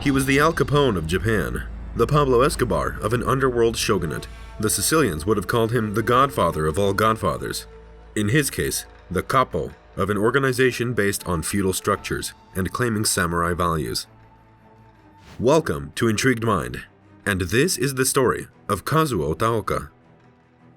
He was the Al Capone of Japan, the Pablo Escobar of an underworld shogunate. The Sicilians would have called him the Godfather of all Godfathers. In his case, the capo of an organization based on feudal structures and claiming samurai values. Welcome to Intrigued Mind, and this is the story of Kazuo Taoka.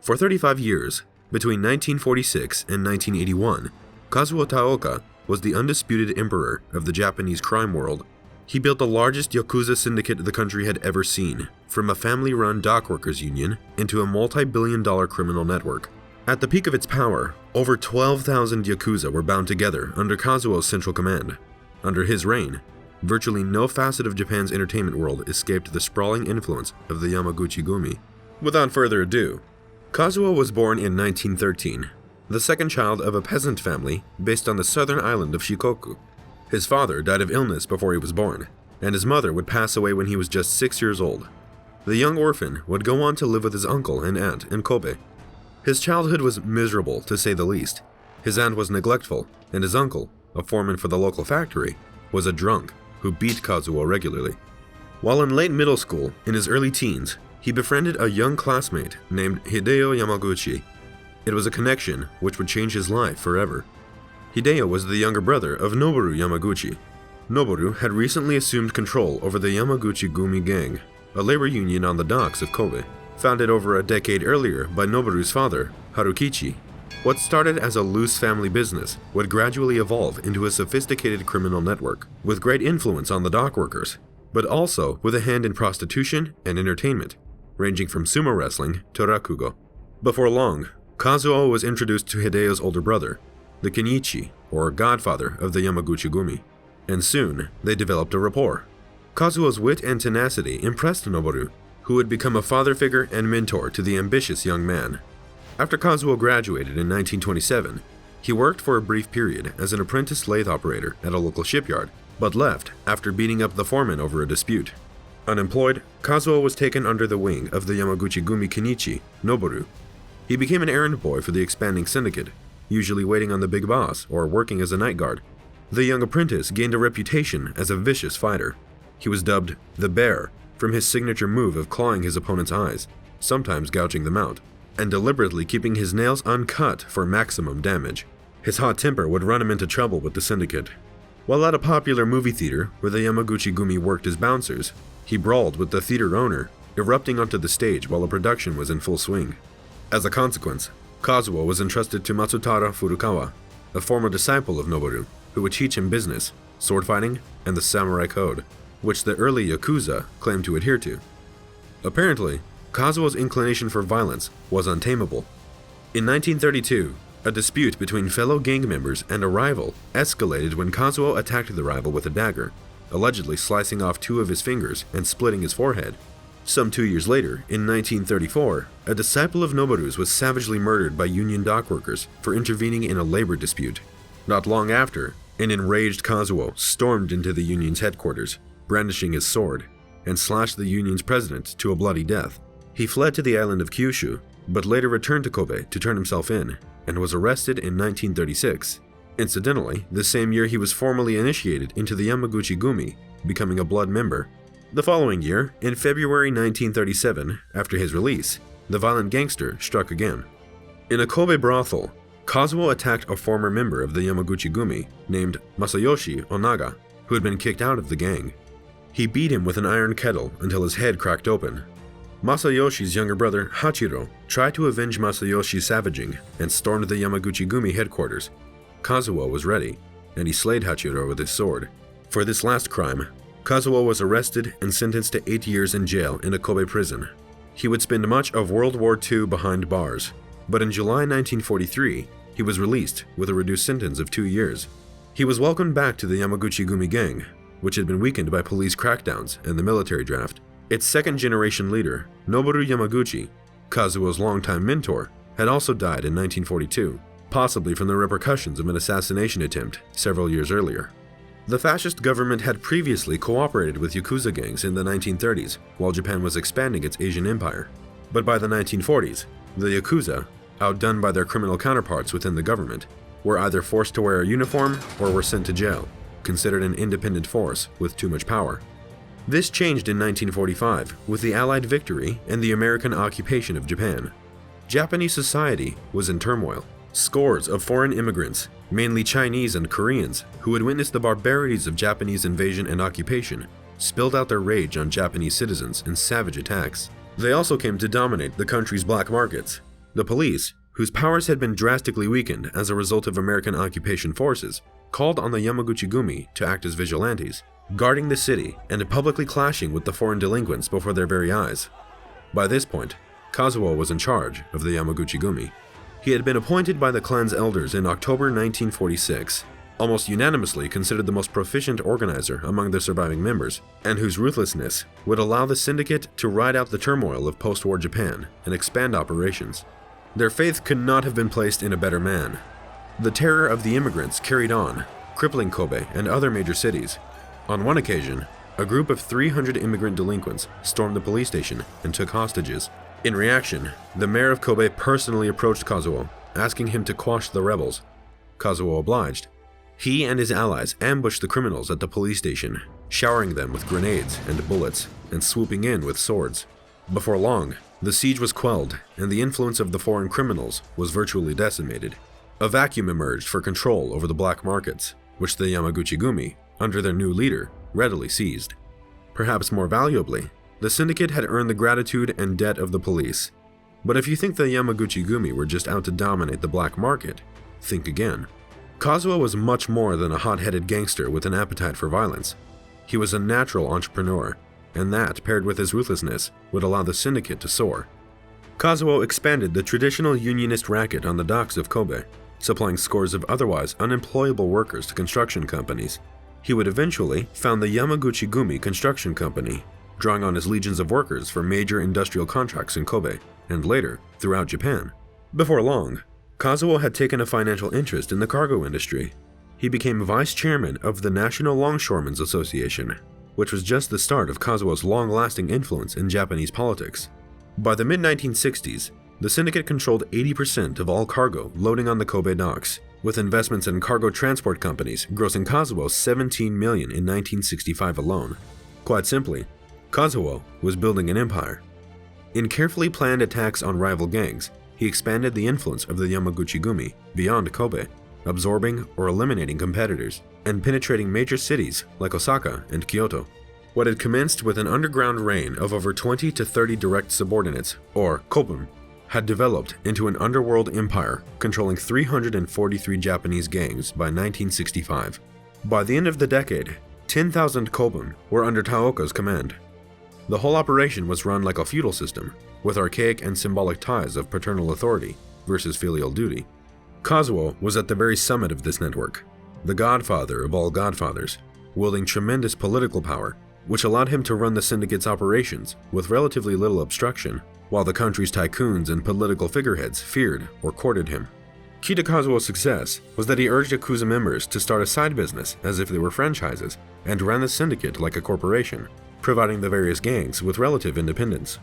For 35 years, between 1946 and 1981, Kazuo Taoka was the undisputed emperor of the Japanese crime world. He built the largest Yakuza syndicate the country had ever seen, from a family-run dockworkers union into a multi-billion-dollar criminal network. At the peak of its power, over 12,000 Yakuza were bound together under Kazuo's central command. Under his reign, virtually no facet of Japan's entertainment world escaped the sprawling influence of the Yamaguchi-gumi. Without further ado, Kazuo was born in 1913, the second child of a peasant family based on the southern island of Shikoku. His father died of illness before he was born, and his mother would pass away when he was just 6 years old. The young orphan would go on to live with his uncle and aunt in Kobe. His childhood was miserable, to say the least. His aunt was neglectful, and his uncle, a foreman for the local factory, was a drunk who beat Kazuo regularly. While in late middle school, in his early teens, he befriended a young classmate named Hideo Yamaguchi. It was a connection which would change his life forever. Hideo was the younger brother of Noboru Yamaguchi. Noboru had recently assumed control over the Yamaguchi-gumi gang, a labor union on the docks of Kobe, founded over a decade earlier by Noboru's father, Harukichi. What started as a loose family business would gradually evolve into a sophisticated criminal network, with great influence on the dockworkers, but also with a hand in prostitution and entertainment, ranging from sumo wrestling to rakugo. Before long, Kazuo was introduced to Hideo's older brother, the Kenichi, or godfather of the Yamaguchi-gumi, and soon they developed a rapport. Kazuo's wit and tenacity impressed Noboru, who would become a father figure and mentor to the ambitious young man. After Kazuo graduated in 1927, he worked for a brief period as an apprentice lathe operator at a local shipyard, but left after beating up the foreman over a dispute. Unemployed, Kazuo was taken under the wing of the Yamaguchi-gumi Kenichi, Noboru. He became an errand boy for the expanding syndicate, usually waiting on the big boss or working as a night guard. The young apprentice gained a reputation as a vicious fighter. He was dubbed the Bear from his signature move of clawing his opponent's eyes, sometimes gouging them out, and deliberately keeping his nails uncut for maximum damage. His hot temper would run him into trouble with the syndicate. While at a popular movie theater where the Yamaguchi-gumi worked as bouncers, he brawled with the theater owner, erupting onto the stage while a production was in full swing. As a consequence, Kazuo was entrusted to Matsutara Furukawa, a former disciple of Noboru, who would teach him business, sword fighting, and the samurai code, which the early Yakuza claimed to adhere to. Apparently, Kazuo's inclination for violence was untamable. In 1932, a dispute between fellow gang members and a rival escalated when Kazuo attacked the rival with a dagger, allegedly slicing off 2 of his fingers and splitting his forehead. Some 2 years later, in 1934, a disciple of Noboru's was savagely murdered by union dockworkers for intervening in a labor dispute. Not long after, an enraged Kazuo stormed into the union's headquarters, brandishing his sword, and slashed the union's president to a bloody death. He fled to the island of Kyushu, but later returned to Kobe to turn himself in, and was arrested in 1936. Incidentally, the same year he was formally initiated into the Yamaguchi-gumi, becoming a blood member. The following year, in February 1937, after his release, the violent gangster struck again. In a Kobe brothel, Kazuo attacked a former member of the Yamaguchi-gumi named Masayoshi Onaga, who had been kicked out of the gang. He beat him with an iron kettle until his head cracked open. Masayoshi's younger brother, Hachiro, tried to avenge Masayoshi's savaging and stormed the Yamaguchi-gumi headquarters. Kazuo was ready, and he slayed Hachiro with his sword. For this last crime, Kazuo was arrested and sentenced to 8 years in jail in a Kobe prison. He would spend much of World War II behind bars, but in July 1943, he was released with a reduced sentence of 2 years. He was welcomed back to the Yamaguchi-gumi gang, which had been weakened by police crackdowns and the military draft. Its second-generation leader, Noboru Yamaguchi, Kazuo's longtime mentor, had also died in 1942, possibly from the repercussions of an assassination attempt several years earlier. The fascist government had previously cooperated with Yakuza gangs in the 1930s while Japan was expanding its Asian empire. But by the 1940s, the Yakuza, outdone by their criminal counterparts within the government, were either forced to wear a uniform or were sent to jail, considered an independent force with too much power. This changed in 1945 with the Allied victory and the American occupation of Japan. Japanese society was in turmoil. Scores of foreign immigrants, mainly Chinese and Koreans, who had witnessed the barbarities of Japanese invasion and occupation, spilled out their rage on Japanese citizens in savage attacks. They also came to dominate the country's black markets. The police, whose powers had been drastically weakened as a result of American occupation forces, called on the Yamaguchi-gumi to act as vigilantes, guarding the city and publicly clashing with the foreign delinquents before their very eyes. By this point, Kazuo was in charge of the Yamaguchi-gumi. He had been appointed by the clan's elders in October 1946, almost unanimously considered the most proficient organizer among the surviving members, and whose ruthlessness would allow the syndicate to ride out the turmoil of post-war Japan and expand operations. Their faith could not have been placed in a better man. The terror of the immigrants carried on, crippling Kobe and other major cities. On one occasion, a group of 300 immigrant delinquents stormed the police station and took hostages. In reaction, the mayor of Kobe personally approached Kazuo, asking him to quash the rebels. Kazuo obliged. He and his allies ambushed the criminals at the police station, showering them with grenades and bullets, and swooping in with swords. Before long, the siege was quelled, and the influence of the foreign criminals was virtually decimated. A vacuum emerged for control over the black markets, which the Yamaguchi-gumi, under their new leader, readily seized. Perhaps more valuably, the syndicate had earned the gratitude and debt of the police. But if you think the Yamaguchi-gumi were just out to dominate the black market, think again. Kazuo was much more than a hot-headed gangster with an appetite for violence. He was a natural entrepreneur, and that, paired with his ruthlessness, would allow the syndicate to soar. Kazuo expanded the traditional unionist racket on the docks of Kobe, supplying scores of otherwise unemployable workers to construction companies. He would eventually found the Yamaguchi-gumi Construction Company, drawing on his legions of workers for major industrial contracts in Kobe, and later, throughout Japan. Before long, Kazuo had taken a financial interest in the cargo industry. He became vice chairman of the National Longshoremen's Association, which was just the start of Kazuo's long-lasting influence in Japanese politics. By the mid-1960s, the syndicate controlled 80% of all cargo loading on the Kobe docks, with investments in cargo transport companies grossing Kazuo $17 million in 1965 alone. Quite simply, Kazuo was building an empire. In carefully planned attacks on rival gangs, he expanded the influence of the Yamaguchi-gumi beyond Kobe, absorbing or eliminating competitors, and penetrating major cities like Osaka and Kyoto. What had commenced with an underground reign of over 20 to 30 direct subordinates, or koppun, had developed into an underworld empire controlling 343 Japanese gangs by 1965. By the end of the decade, 10,000 koppun were under Taoka's command. The whole operation was run like a feudal system, with archaic and symbolic ties of paternal authority versus filial duty. Kazuo was at the very summit of this network, the godfather of all godfathers, wielding tremendous political power, which allowed him to run the syndicate's operations with relatively little obstruction, while the country's tycoons and political figureheads feared or courted him. Key to Kazuo's success was that he urged Yakuza members to start a side business as if they were franchises, and ran the syndicate like a corporation, providing the various gangs with relative independence.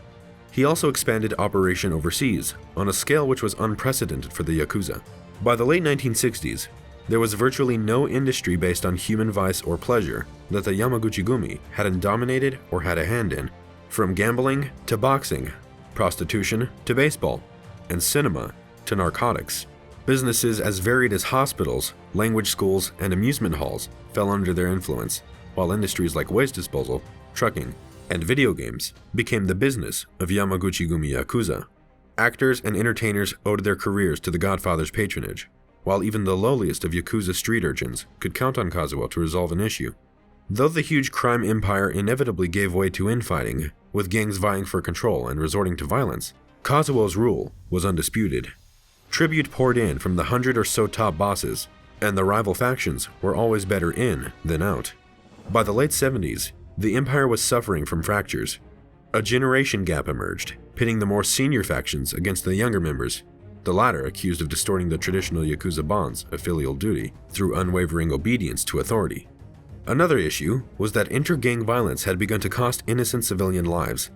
He also expanded operation overseas on a scale which was unprecedented for the Yakuza. By the late 1960s, there was virtually no industry based on human vice or pleasure that the Yamaguchi-gumi hadn't dominated or had a hand in, from gambling to boxing, prostitution to baseball, and cinema to narcotics. Businesses as varied as hospitals, language schools, and amusement halls fell under their influence, while industries like waste disposal, trucking, and video games became the business of Yamaguchi-gumi Yakuza. Actors and entertainers owed their careers to the Godfather's patronage, while even the lowliest of Yakuza street urchins could count on Kazuo to resolve an issue. Though the huge crime empire inevitably gave way to infighting, with gangs vying for control and resorting to violence, Kazuo's rule was undisputed. Tribute poured in from the 100 or so top bosses, and the rival factions were always better in than out. By the late 70s, the empire was suffering from fractures. A generation gap emerged, pitting the more senior factions against the younger members, the latter accused of distorting the traditional Yakuza bonds of filial duty through unwavering obedience to authority. Another issue was that inter-gang violence had begun to cost innocent civilian lives.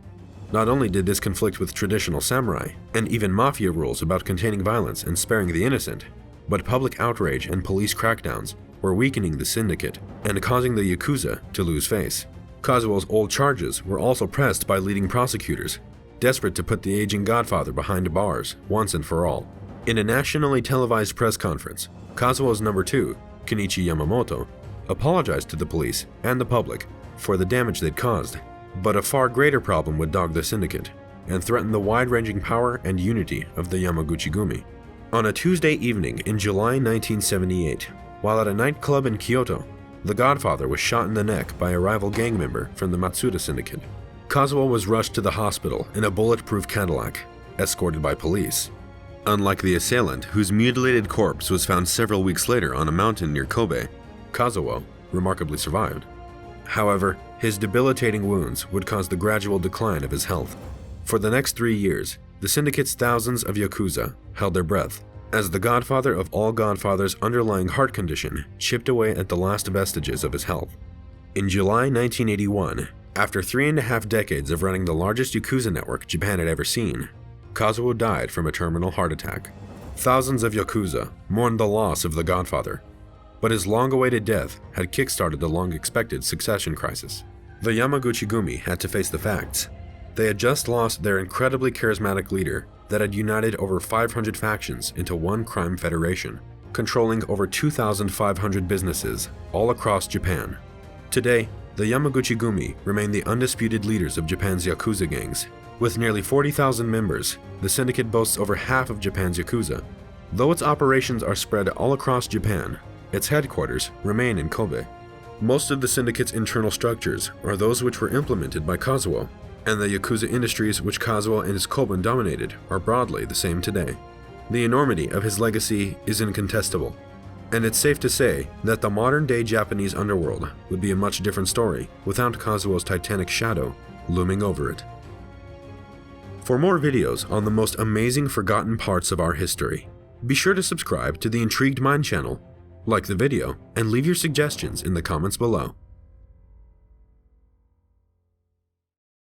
Not only did this conflict with traditional samurai, and even mafia rules about containing violence and sparing the innocent, but public outrage and police crackdowns were weakening the syndicate and causing the Yakuza to lose face. Kazuo's old charges were also pressed by leading prosecutors, desperate to put the aging Godfather behind bars once and for all. In a nationally televised press conference, Kazuo's number 2, Kenichi Yamamoto, apologized to the police and the public for the damage they'd caused, but a far greater problem would dog the syndicate and threaten the wide-ranging power and unity of the Yamaguchi-gumi. On a Tuesday evening in July 1978, while at a nightclub in Kyoto, the Godfather was shot in the neck by a rival gang member from the Matsuda syndicate. Kazuo was rushed to the hospital in a bulletproof Cadillac, escorted by police. Unlike the assailant, whose mutilated corpse was found several weeks later on a mountain near Kobe, Kazuo remarkably survived. However, his debilitating wounds would cause the gradual decline of his health. For the next 3 years, the syndicate's thousands of Yakuza held their breath, as the Godfather of all Godfathers' underlying heart condition chipped away at the last vestiges of his health. In July 1981, after 3.5 decades of running the largest Yakuza network Japan had ever seen, Kazuo died from a terminal heart attack. Thousands of Yakuza mourned the loss of the Godfather, but his long-awaited death had kick-started the long-expected succession crisis. The Yamaguchi-gumi had to face the facts. They had just lost their incredibly charismatic leader that had united over 500 factions into one crime federation, controlling over 2,500 businesses all across Japan. Today, the Yamaguchi-gumi remain the undisputed leaders of Japan's Yakuza gangs. With nearly 40,000 members, the syndicate boasts over half of Japan's Yakuza. Though its operations are spread all across Japan, its headquarters remain in Kobe. Most of the syndicate's internal structures are those which were implemented by Kazuo, and the Yakuza industries which Kazuo and his Koban dominated are broadly the same today. The enormity of his legacy is incontestable, and it's safe to say that the modern-day Japanese underworld would be a much different story without Kazuo's titanic shadow looming over it. For more videos on the most amazing forgotten parts of our history, be sure to subscribe to the Intrigued Mind channel, like the video, and leave your suggestions in the comments below.